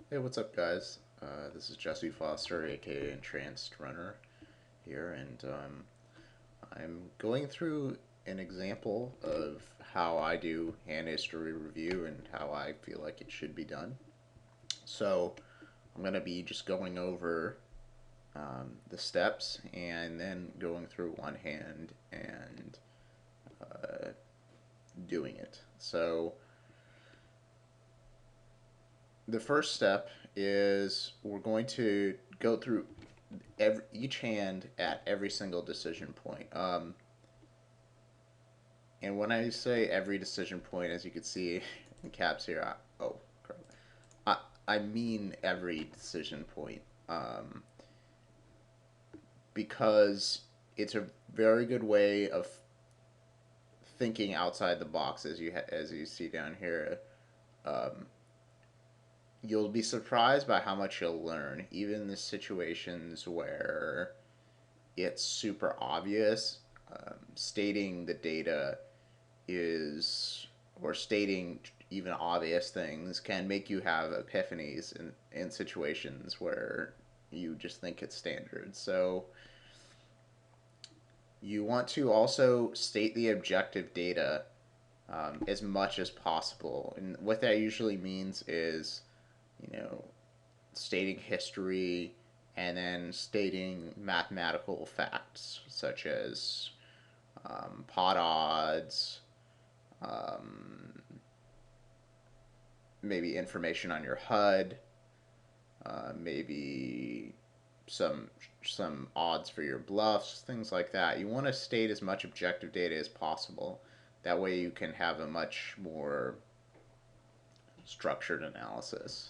Hey, what's up, guys? This is Jesse Foster, aka Entranced Runner, here, and I'm going through an example of how I do hand history review and how I feel like it should be done. So, I'm going to be just going over the steps and then going through one hand and uh, doing it. So, the first step is we're going to go through each hand at every single decision point. And when I say every decision point, as you can see in caps here, crap. I mean every decision point, because it's a very good way of thinking outside the box, as you see down here. Um, you'll be surprised by how much you'll learn, even in the situations where it's super obvious. Stating the data is, or stating even obvious things can make you have epiphanies in situations where you just think it's standard. So you want to also state the objective data as much as possible. And what that usually means is, you know, stating history and then stating mathematical facts such as pot odds, um, maybe information on your HUD, maybe some some odds for your bluffs, things like that. You want to state as much objective data as possible. That way you can have a much more structured analysis.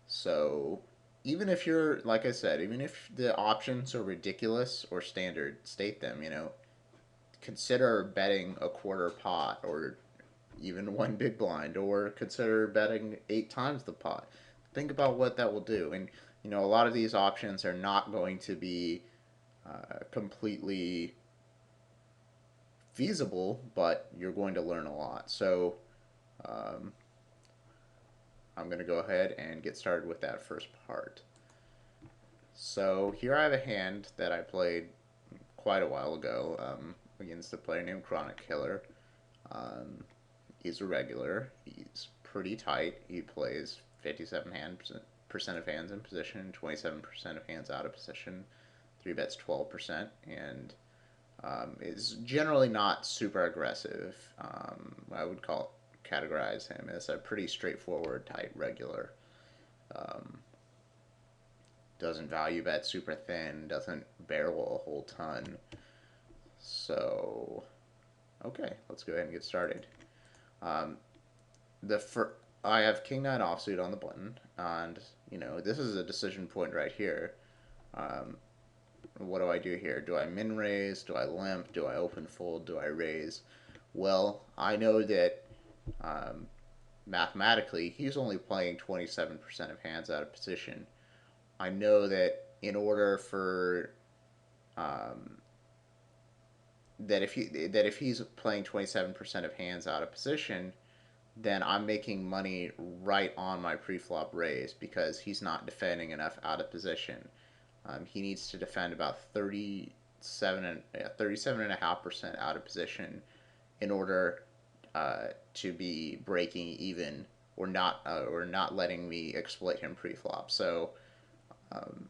So even if you're, like I said, even if the options are ridiculous or standard, state them, consider betting a quarter pot or even one big blind, or consider betting 8 times the pot. Think about what that will do. And, a lot of these options are not going to be completely feasible, but you're going to learn a lot. So, um, I'm going to go ahead and get started with that first part. So, here I have a hand that I played quite a while ago against a player named Chronic Killer. Um, he's a regular. He's pretty tight. He plays 57% of hands in position, 27% of hands out of position, 3 bets 12%, and is generally not super aggressive. I would categorize him as a pretty straightforward tight regular. Um, doesn't value bet super thin, doesn't barrel a whole ton. So, okay, let's go ahead and get started. Um, the fir- I have King Nine offsuit on the button, and this is a decision point right here. Um, what do I do here? Do I min raise? Do I limp? Do I open fold? Do I raise? Well, I know that um, mathematically he's only playing 27% of hands out of position. I know that in order for um, that if he's playing 27% of hands out of position, then I'm making money right on my pre-flop raise because he's not defending enough out of position. He needs to defend about 37.5% out of position in order to be breaking even or not letting me exploit him pre-flop. So um,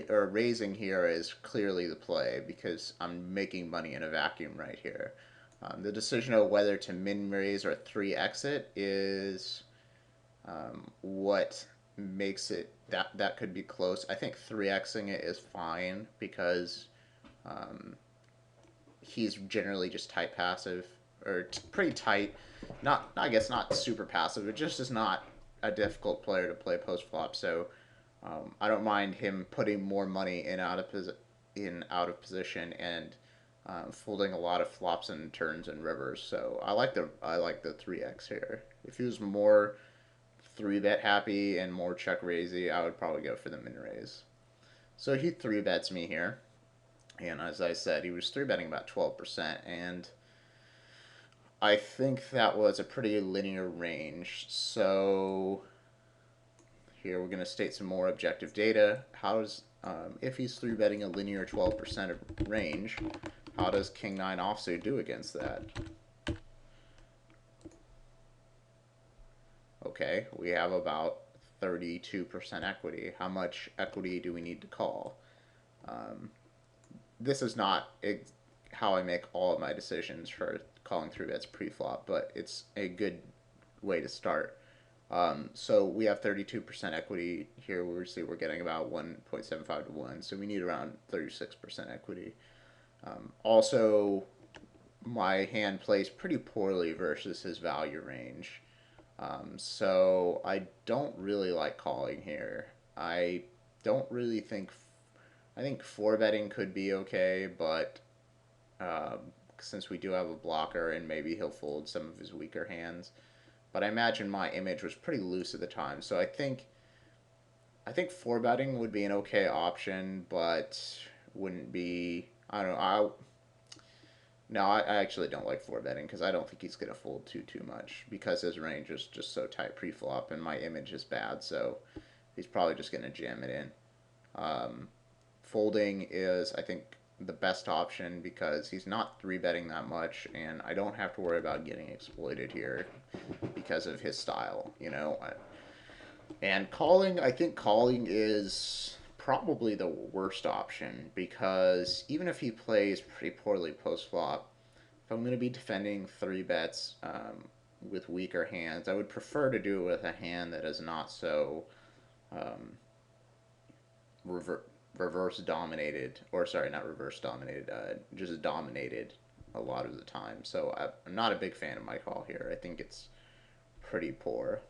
or raising here is clearly the play because I'm making money in a vacuum right here. The decision of whether to min raise or 3 exit is what makes it that could be close. I think 3xing it is fine because um, he's generally just tight passive or pretty tight. Not I guess not super passive. It just is not a difficult player to play post flop. So I don't mind him putting more money in out of position and folding a lot of flops and turns and rivers. So I like the 3x here. If he was more 3-bet happy and more check raisey, I would probably go for the min raise. So he 3-bets me here, and as I said, he was 3-betting about 12%, and I think that was a pretty linear range. So here we're going to state some more objective data. If he's 3-betting a linear 12% of range, how does King 9 offsuit do against that? Okay, we have about 32% equity. How much equity do we need to call? Um, this is not how I make all of my decisions for calling 3-bets pre-flop, but it's a good way to start. So we have 32% equity here. We're getting about 1.75 to 1, so we need around 36% equity. Also, my hand plays pretty poorly versus his value range. So I don't really like calling here. I don't really think. I think 4-betting could be okay, but since we do have a blocker and maybe he'll fold some of his weaker hands. But I imagine my image was pretty loose at the time, so I think 4-betting would be an okay option, but wouldn't be. I don't know. No, I actually don't like 4-betting because I don't think he's gonna fold too much because his range is just so tight pre-flop and my image is bad, so he's probably just gonna jam it in. Um, Folding is, I think, the best option because he's not 3-betting that much, and I don't have to worry about getting exploited here because of his style, you know. And calling, I think calling is probably the worst option because even if he plays pretty poorly post flop, if I'm going to be defending 3-bets with weaker hands, I would prefer to do it with a hand that is not so um, rever- reverse dominated, or sorry, not reverse dominated, just dominated a lot of the time. So I'm not a big fan of my call here. I think it's pretty poor.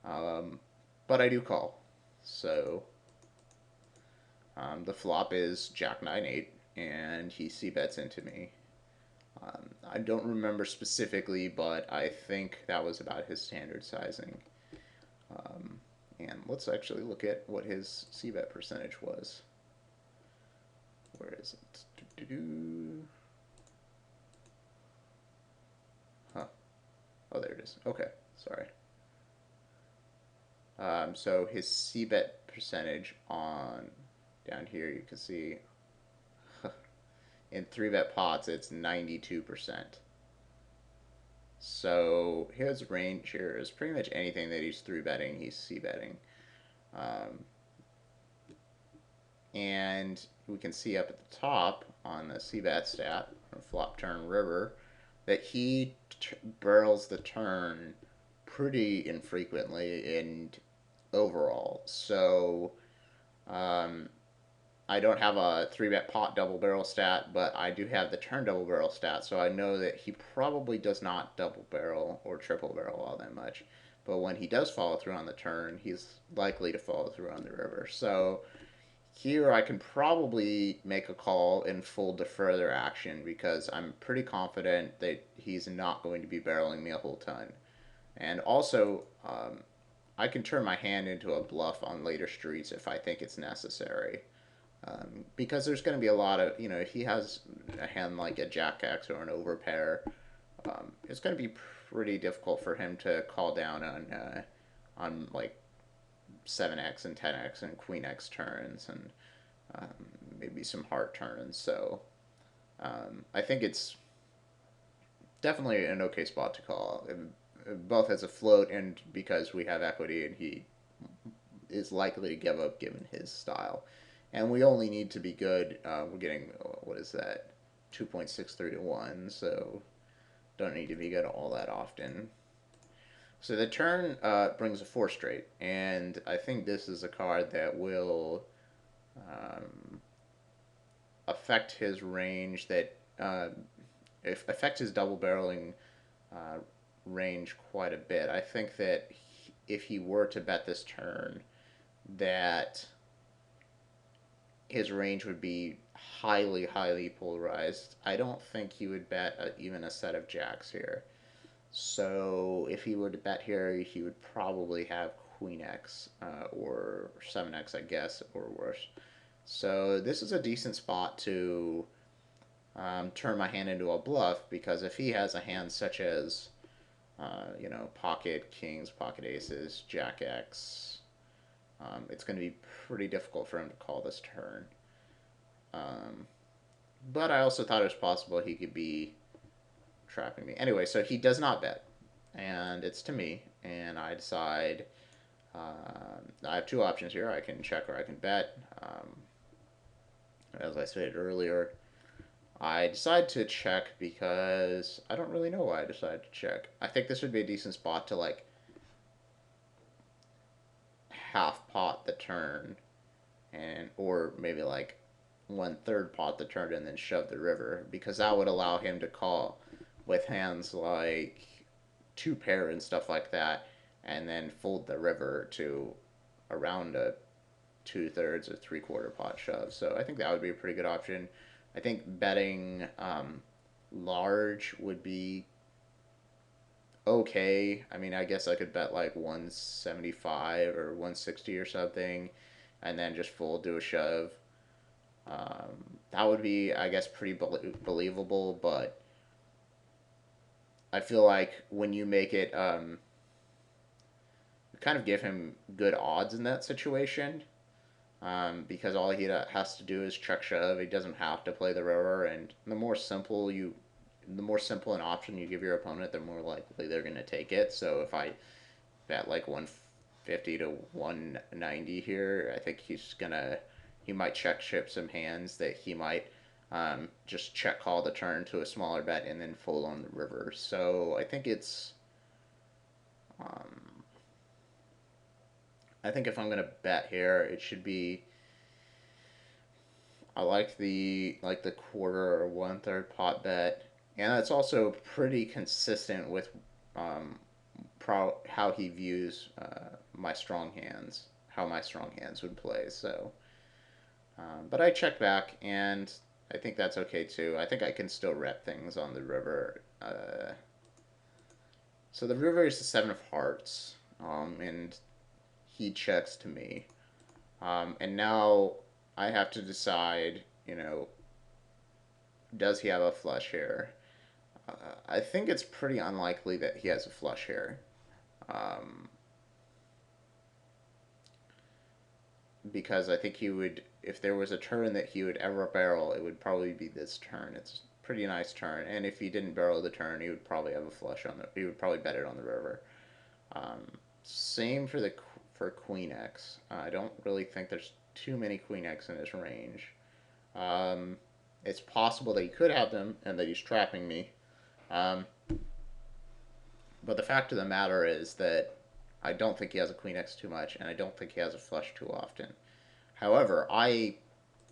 Um, but I do call. So the flop is Jack 9-8, and he c-bets into me. I don't remember specifically, but I think that was about his standard sizing. Um, and let's actually look at what his c-bet percentage was. Where is it? Doo-doo-doo. Huh. Oh, there it is. Okay, sorry. So his c-bet percentage on down here, you can see in 3-bet pots, it's 92%. So his range here is pretty much anything that he's 3-betting, he's c-betting. And we can see up at the top on the c-bet stat, flop turn river, that he barrels the turn pretty infrequently and overall. So um, I don't have a 3-bet pot double barrel stat, but I do have the turn double barrel stat, so I know that he probably does not double barrel or triple barrel all that much. But when he does follow through on the turn, he's likely to follow through on the river. So here I can probably make a call and fold to further action because I'm pretty confident that he's not going to be barreling me a whole ton. And also, I can turn my hand into a bluff on later streets if I think it's necessary. Because there's going to be a lot of, if he has a hand like a Jack X or an overpair, it's going to be pretty difficult for him to call down on like 7x and 10x and Queen X turns and maybe some heart turns. So I think it's definitely an okay spot to call, both as a float and because we have equity and he is likely to give up given his style. And we only need to be good. We're getting, what is that, 2.63 to 1, so don't need to be good all that often. So the turn brings a 4 straight, and I think this is a card that will affect his range, that affect his double barreling uh, range quite a bit. I think that if he were to bet this turn, that his range would be highly polarized. I don't think he would bet even a set of jacks here. So if he were to bet here, he would probably have Queen X or 7X, I guess, or worse. So this is a decent spot to turn my hand into a bluff because if he has a hand such as, pocket kings, pocket aces, Jack X, it's going to be pretty difficult for him to call this turn. Um, but I also thought it was possible he could be trapping me. Anyway, so he does not bet, and it's to me, and I decide I have two options here. I can check or I can bet. As I stated earlier, I decide to check because I don't really know why I decided to check. I think this would be a decent spot to like half pot the turn, and or maybe like 1/3 pot the turn and then shove the river, because that would allow him to call with hands like two pair and stuff like that, and then fold the river to around a 2/3 or 3/4 pot shove. So I think that would be a pretty good option. I think betting large would be okay. I mean, I guess I could bet like 175 or 160 or something, and then just fold to a shove. That would be, I guess, pretty believable, but I feel like when you make it, kind of give him good odds in that situation, because all he has to do is check shove. He doesn't have to play the river, and the more simple an option you give your opponent, the more likely they're going to take it. So if I bet like 150 to 190 here, I think he might check ship some hands that he might just check call the turn to a smaller bet and then fold on the river. So um, I think if I'm gonna bet here, it should be. I like the quarter or 1/3 pot bet, and that's also pretty consistent with um, how he views how my strong hands would play. So, but I check back, and I think that's okay too. I think I can still rep things on the river. So the river is the 7 of hearts, and he checks to me. And now I have to decide, does he have a flush here? I think it's pretty unlikely that he has a flush here. Um, because I think if there was a turn that he would ever barrel, it would probably be this turn. It's a pretty nice turn, and if he didn't barrel the turn, he would probably have a flush he would probably bet it on the river. Um, Same for Queen X. I don't really think there's too many Queen X in his range. Um, it's possible that he could have them and that he's trapping me. Um, but the fact of the matter is that I don't think he has a Queen X too much, and I don't think he has a flush too often. However, I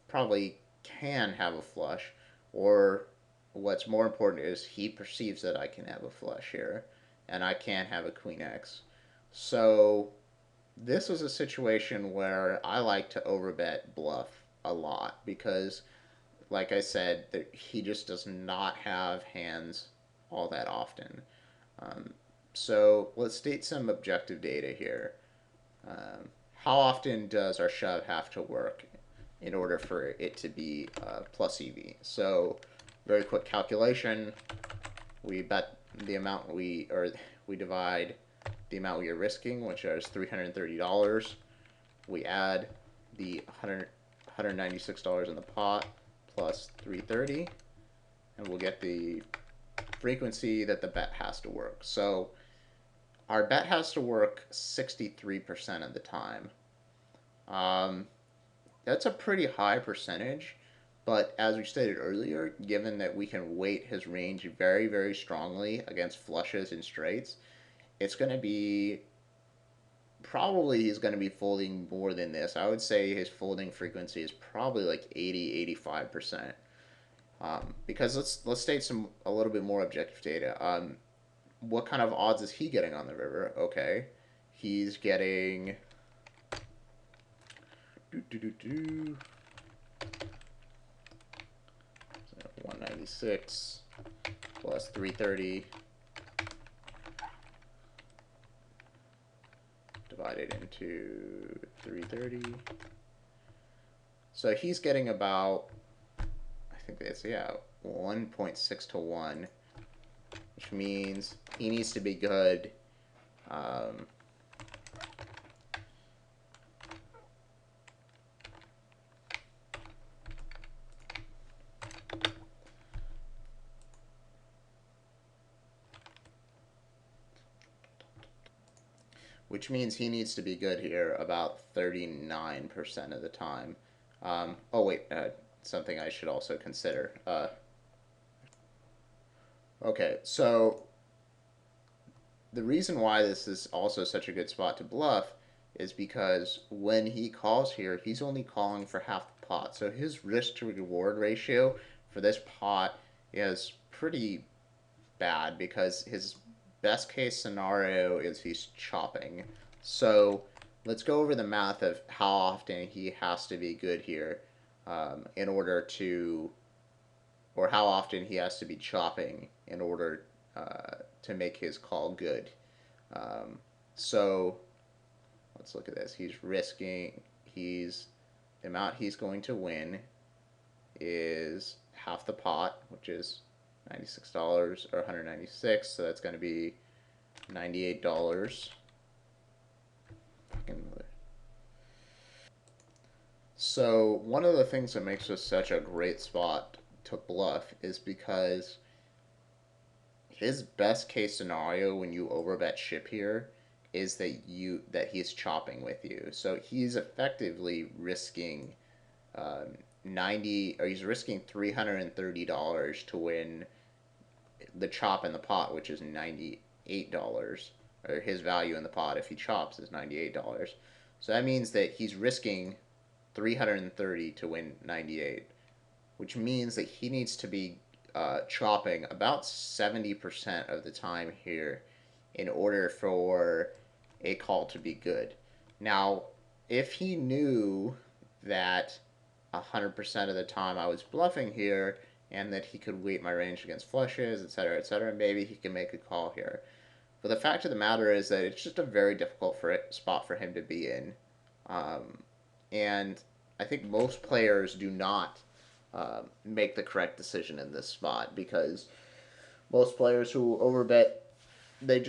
probably can have a flush, or what's more important is he perceives that I can have a flush here, and I can have a Queen X. So this is a situation where I like to overbet bluff a lot because, like I said, he just does not have hands all that often. Um, so let's state some objective data here. How often does our shove have to work in order for it to be plus EV? So very quick calculation. We bet the amount we divide the amount we are risking, which is $330. We add the $196 in the pot plus 330, and we'll get the frequency that the bet has to work. So our bet has to work 63% of the time. That's a pretty high percentage, but as we stated earlier, given that we can weight his range very, very strongly against flushes and straights, it's going to be probably he's going to be folding more than this. I would say his folding frequency is probably like 80-85%. Because let's state a little bit more objective data. What kind of odds is he getting on the river? Okay, he's getting 196 plus 330 divided into 330. So he's getting about, I think that's, 1.6 to 1, which means he needs to be good. which means he needs to be good here about 39% of the time. Oh, wait, something I should also consider. Okay, so the reason why this is also such a good spot to bluff is because when he calls here, he's only calling for half the pot. So his risk to reward ratio for this pot is pretty bad because his best case scenario is he's chopping. So let's go over the math of how often he has to be good here in order to, or how often he has to be chopping in order to make his call good. Um, so let's look at this. He's the amount he's going to win is half the pot, which is $96 or 196. So that's going to be $98. So one of the things that makes this such a great spot to bluff is because his best case scenario when you overbet ship here is that he's chopping with you. So he's effectively risking 90 or he's risking $330 to win the chop in the pot, which is $98, or his value in the pot if he chops is $98. So that means that he's risking 330 to win 98, which means that he needs to be chopping about 70% of the time here in order for a call to be good. Now, if he knew that 100% of the time I was bluffing here and that he could weight my range against flushes, etc., maybe he can make a call here. But the fact of the matter is that it's just a very difficult spot for him to be in. Um, and I think most players do not make the correct decision in this spot because most players who overbet they're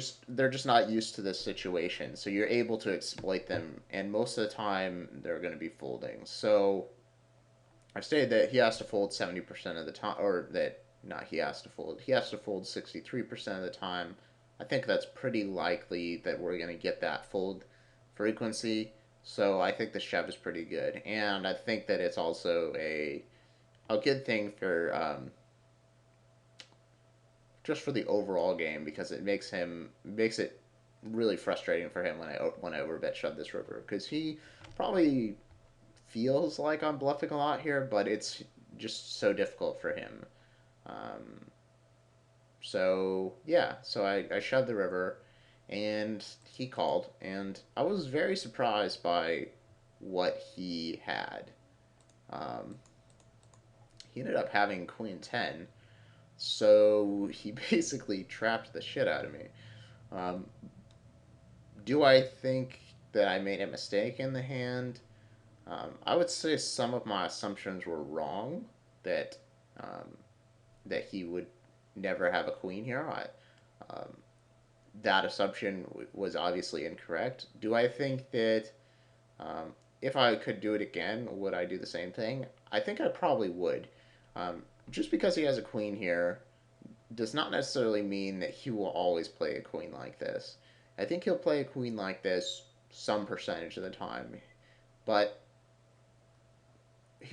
just not used to this situation. So you're able to exploit them, and most of the time they're going to be folding. So I've stated that he has to fold 70% of the time, or that not he has to fold. He has to fold 63% of the time. I think that's pretty likely that we're going to get that fold frequency. So I think the shove is pretty good, and I think that it's also a good thing for just for the overall game because it makes it really frustrating for him when I overbet shove this river because he probably feels like I'm bluffing a lot here, but it's just so difficult for him. Um, so yeah, so I shoved the river, and he called, and I was very surprised by what he had. Um, he ended up having Queen 10, so he basically trapped the shit out of me. Um, do I think that I made a mistake in the hand? I would say some of my assumptions were wrong. That um, that he would never have a queen here. That assumption was obviously incorrect. Do I think that um, if I could do it again, would I do the same thing? I think I probably would. Just because he has a queen here does not necessarily mean that he will always play a queen like this. I think he'll play a queen like this some percentage of the time, but it's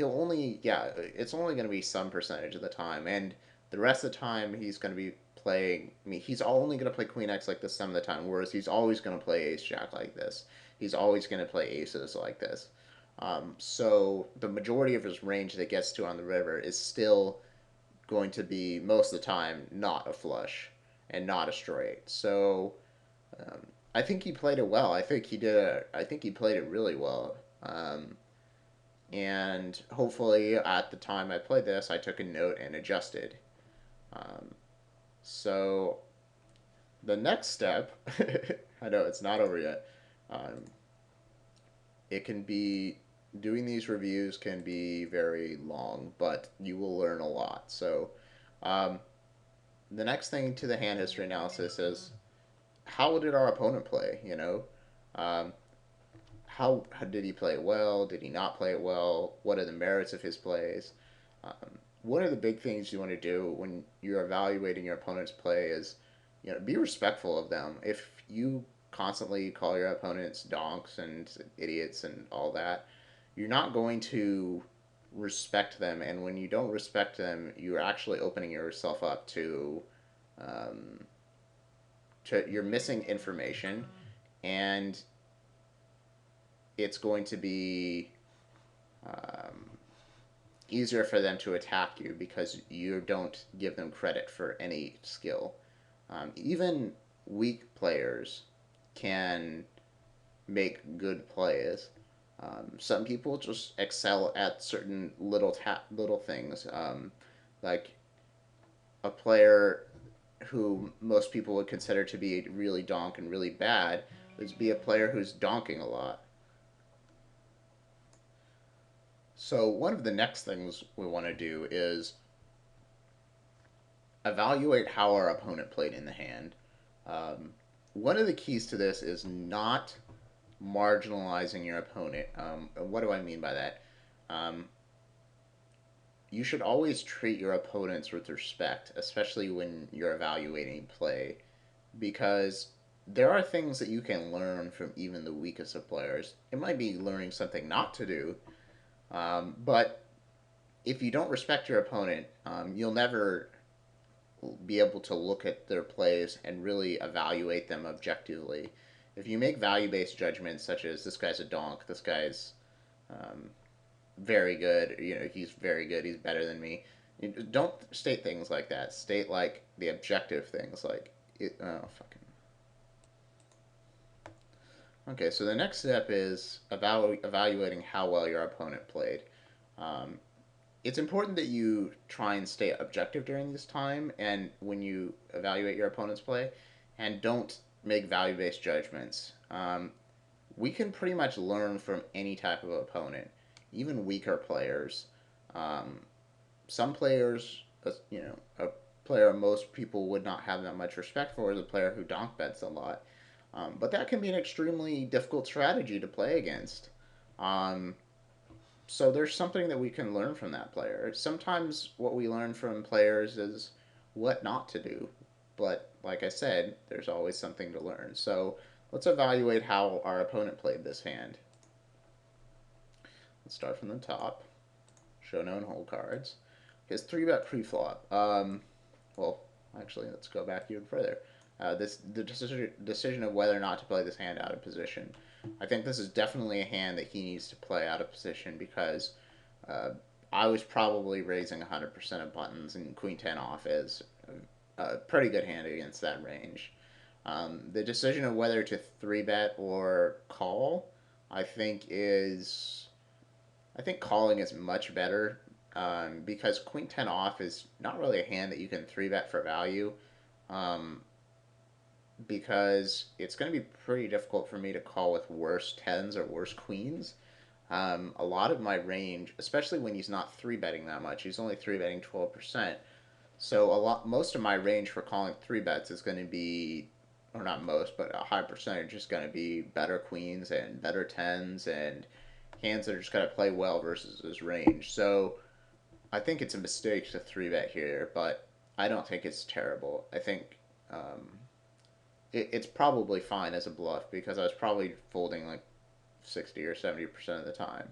only going to be some percentage of the time, and the rest of the time he's going to be playing. I mean, he's only going to play Queen X like this some of the time, whereas he's always going to play Ace Jack like this. He's always going to play aces like this. So the majority of his range that gets to on the river is still going to be most of the time not a flush and not a straight. So um, I think he played it well. I think he played it really well. And hopefully at the time I played this, I took a note and adjusted. Um, so the next step, I know it's not over yet. Um, it can be doing these reviews can be very long, but you will learn a lot. So um, the next thing to the hand history analysis is how did our opponent play? Um, how did he play it well? Did he not play it well? What are the merits of his plays? One of the big things you want to do when you're evaluating your opponent's play is, be respectful of them. If you constantly call your opponents donks and idiots and all that, you're not going to respect them. And when you don't respect them, you're actually opening yourself up um, to you're missing information, and it's going to be um, easier for them to attack you because you don't give them credit for any skill. Even weak players can make good plays. Some people just excel at certain little things, like a player who most people would consider to be really donk and really bad would be a player who's donking a lot. So one of the next things we want to do is evaluate how our opponent played in the hand. Um, One of the keys to this is not marginalizing your opponent. What do I mean by that? Um, you should always treat your opponents with respect, especially when you're evaluating play, because there are things that you can learn from even the weakest of players. It might be learning something not to do, but if you don't respect your opponent, you'll never be able to look at their plays and really evaluate them objectively. If you make value based judgments such as this guy's a donk, this guy's um, very good, he's very good, he's better than me. Don't state things like that. State like the objective things like oh fucking. Okay, so the next step is evaluating how well your opponent played. Um, it's important that you try and stay objective during this time and when you evaluate your opponent's play, and don't make value based judgments. We can pretty much learn from any type of opponent, even weaker players. Um, some players, a player most people would not have that much respect for is a player who donk bets a lot. But that can be an extremely difficult strategy to play against. Um, so there's something that we can learn from that player. Sometimes what we learn from players is what not to do. But like I said, there's always something to learn. So let's evaluate how our opponent played this hand. Let's start from the top. Show known hold cards. His 3-bet preflop. Well, actually, let's go back even further. The decision of whether or not to play this hand out of position. I think this is definitely a hand that he needs to play out of position because uh, I was probably raising 100% of buttons, and Queen 10 off is a pretty good hand against that range. The decision of whether to 3-bet or call, I think is I think calling is much better, because Queen 10 off is not really a hand that you can 3-bet for value, um, because it's going to be pretty difficult for me to call with worse 10s or worse queens. A lot of my range, especially when he's not 3-betting that much, he's only 3-betting 12%. So most of my range for calling 3-bets is going to be, or not most, but a high percentage is going to be better queens and better 10s and hands that are just going to play well versus his range. So I think it's a mistake to 3-bet here, but I don't think it's terrible. I think it's probably fine as a bluff because I was probably folding like 60 or 70% of the time.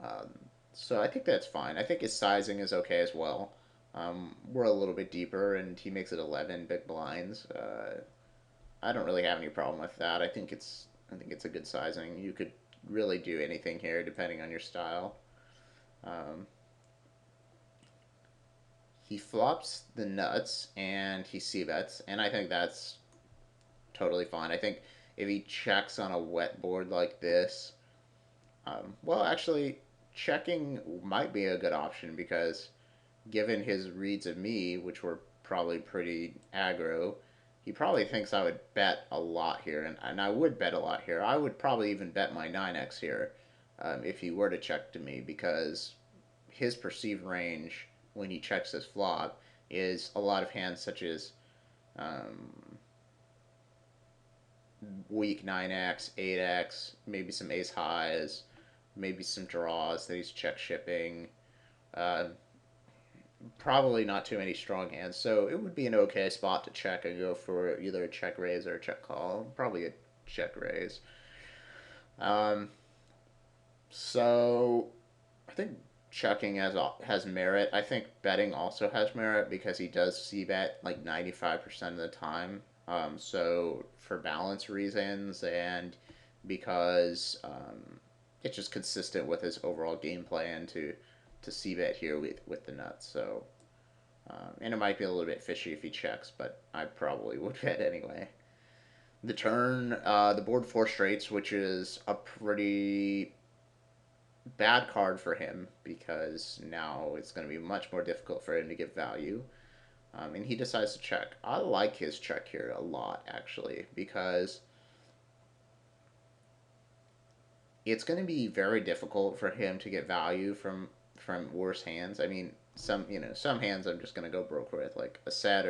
Um, so I think that's fine. I think his sizing is okay as well. We're a little bit deeper, and he makes it 11 big blinds. I don't really have any problem with that. I think it's a good sizing. You could really do anything here depending on your style. Um, he flops the nuts and he c-bets, and I think that's totally fine. I think if he checks on a wet board like this, well, actually, checking might be a good option because given his reads of me, which were probably pretty aggro, he probably thinks I would bet a lot here, and I would bet a lot here. I would probably even bet my 9x here, if he were to check to me, because his perceived range when he checks his flop is a lot of hands such as um, weak 9x, 8x, maybe some ace highs, maybe some draws that he's check shipping. Uh, probably not too many strong hands, so it would be an okay spot to check and go for either a check raise or a check call. Probably a check raise. Um, so I think checking has merit. I think betting also has merit because he does see bet like 95% of the time. So for balance reasons and because it's just consistent with his overall game plan to see bet here with the nuts. So and it might be a little bit fishy if he checks, but I probably would bet anyway. The turn, the board four straights, which is a pretty bad card for him because now it's going to be much more difficult for him to get value. And he decides to check. I like his check here a lot, actually, because it's going to be very difficult for him to get value from worse hands. I mean, some hands I'm just going to go broke with, like a set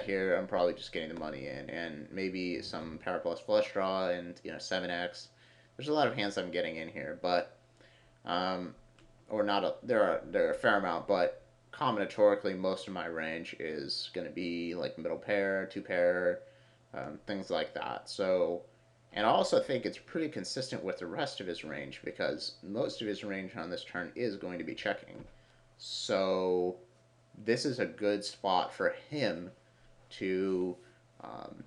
here. I'm probably just getting the money in, and maybe some power plus flush draw and 7x. There's a lot of hands I'm getting in here, but um, or not a there are a fair amount, but combinatorically most of my range is going to be like middle pair, two pair, things like that. So, and I also think it's pretty consistent with the rest of his range because most of his range on this turn is going to be checking. So, this is a good spot for him to um,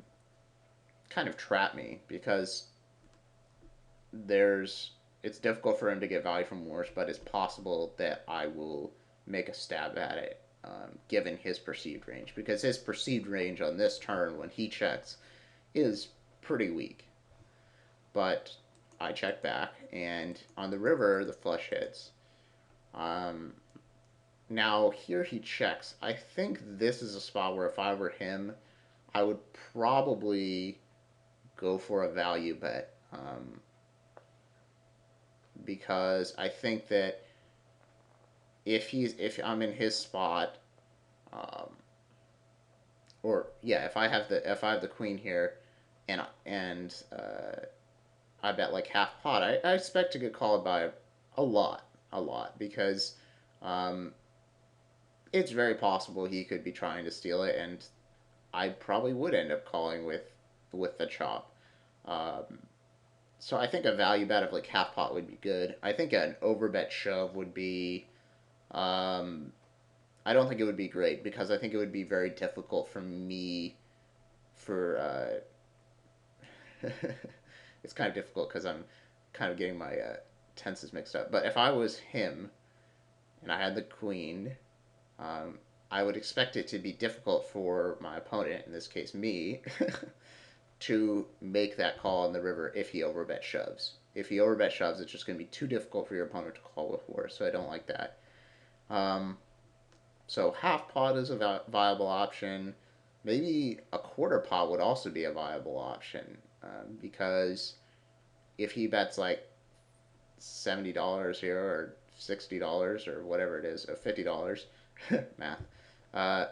kind of trap me because there's it's difficult for him to get value from wars, but it's possible that I will make a stab at it given his perceived range because his perceived range on this turn when he checks is pretty weak. But I check back, and on the river the flush hits. Um, Now here he checks. I think this is a spot where if I were him, I would probably go for a value bet because I think that if I'm in his spot, um, or yeah, if I have the queen here, and I bet like half pot, I expect to get called by a lot because um, it's very possible he could be trying to steal it, and I probably would end up calling with the chop. Um, so I think a value bet of like half pot would be good. I think an overbet shove would be um, I don't think it would be great because I think it would be very difficult for me for it's kind of difficult because I'm kind of getting my tenses mixed up. But if I was him and I had the queen, um, I would expect it to be difficult for my opponent, in this case me, to make that call on the river if he overbet shoves. If he overbet shoves, it's just going to be too difficult for your opponent to call with war, so I don't like that. Um, So half pot is a viable option. Maybe a quarter pot would also be a viable option because if he bets like $70 here or $60 or whatever it is, or $50, math, uh,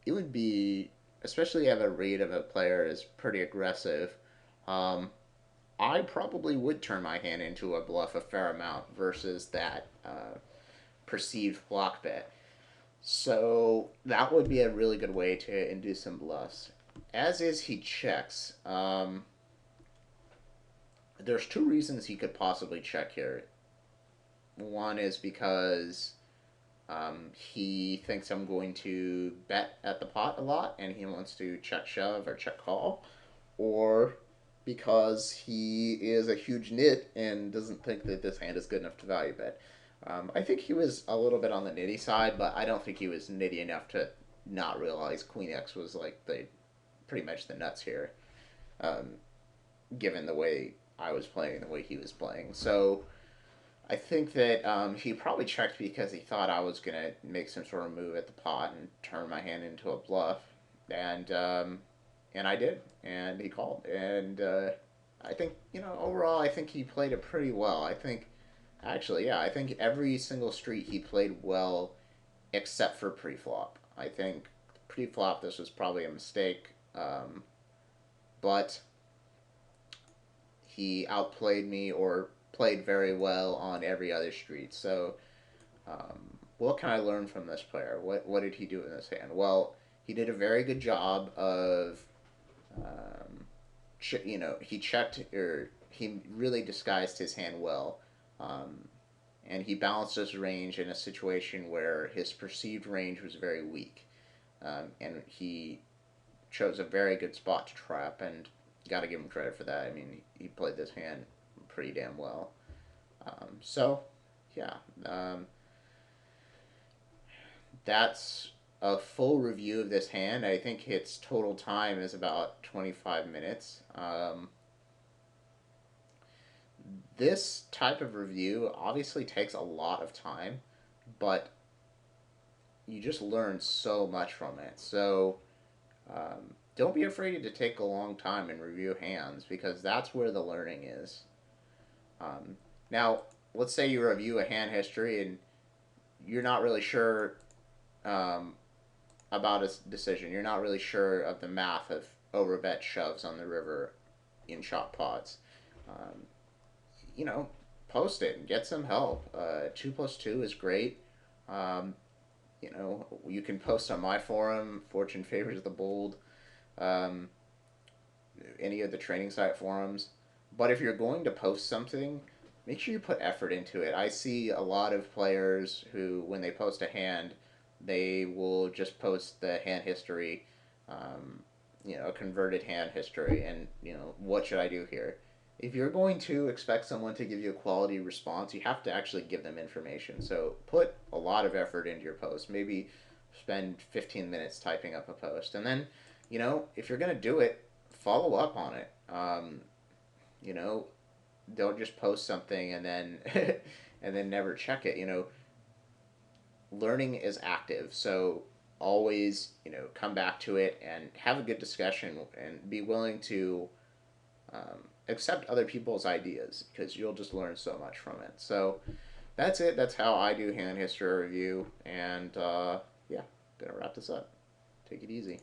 it would be, especially if a rate of a player is pretty aggressive. Um, I probably would turn my hand into a bluff a fair amount versus that perceived block bet. So that would be a really good way to induce some bluffs. As is, he checks. There's two reasons he could possibly check here. One is because he thinks I'm going to bet at the pot a lot and he wants to check shove or check call, or because he is a huge nit and doesn't think that this hand is good enough to value bet. I think he was a little bit on the nitty side, but I don't think he was nitty enough to not realize Queen X was like the pretty much the nuts here, um, given the way I was playing, the way he was playing. So I think that he probably checked because he thought I was gonna make some sort of move at the pot and turn my hand into a bluff, and I did, and he called, and I think overall I think he played it pretty well. I think actually yeah I think every single street he played well except for pre-flop. I think pre-flop this was probably a mistake, but he outplayed me or played very well on every other street. So what can I learn from this player? What did he do in this hand? Well, he did a very good job of, um, he checked, or he really disguised his hand well, um, and he balanced his range in a situation where his perceived range was very weak, and he chose a very good spot to trap, and got to give him credit for that. I mean, he played this hand pretty damn well. So, yeah, um, that's a full review of this hand. I think its total time is about 25 minutes. This type of review obviously takes a lot of time, but you just learn so much from it. So don't be afraid to take a long time and review hands because that's where the learning is. Um, Now, let's say you review a hand history and you're not really sure um, about a decision. You're not really sure of the math of overbet shoves on the river in shot pots. Um, you know, Post it and get some help. 2+2 is great. Um, you can post on my forum, Fortune Favors the Bold, um, any of the training site forums. But if you're going to post something, make sure you put effort into it. I see a lot of players who, when they post a hand, they will just post the hand history, um, a converted hand history, and what should I do here? If you're going to expect someone to give you a quality response, you have to actually give them information. So put a lot of effort into your post. Maybe spend 15 minutes typing up a post, and then, if you're gonna do it, follow up on it. You know, don't just post something and then and then never check it. Learning is active, so always come back to it and have a good discussion and be willing to accept other people's ideas because you'll just learn so much from it. So that's it. That's how I do hand history review, and yeah, gonna wrap this up. Take it easy.